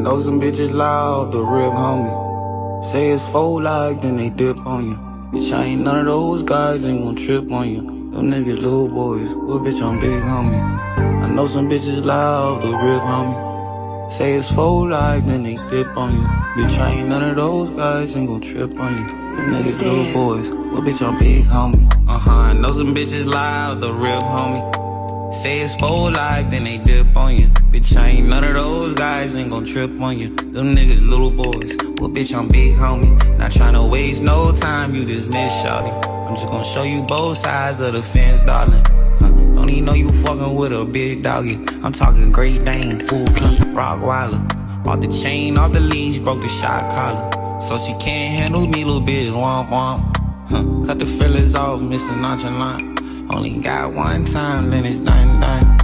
know some bitches loud, the real homie. Say it's full like, then they dip on you. Bitch, I ain't none of those guys, ain't gon' trip on you. Them niggas little boys, well bitch, I'm big homie. I know some bitches loud, the real homie. Say it's full like, then they dip on you. Bitch, I ain't none of those guys, ain't gon' trip on you. Them niggas little boys, well bitch, I'm big homie. I know some bitches loud, the real homie. Say it's full life, then they dip on you. Bitch, I ain't none of those guys, ain't gon' trip on you. Them niggas little boys, well bitch, I'm big homie. Not tryna waste no time, you just miss shawty. I'm just gon' show you both sides of the fence, darling. Don't even know you fucking with a big doggy. I'm talking Great Dane, full peak, Rottweiler. Off the chain, off the leash, broke the shot collar. So she can't handle me, little bitch, womp womp. Cut the fillers off, Mr. Nonchalant. Only got one time, then it's done, done.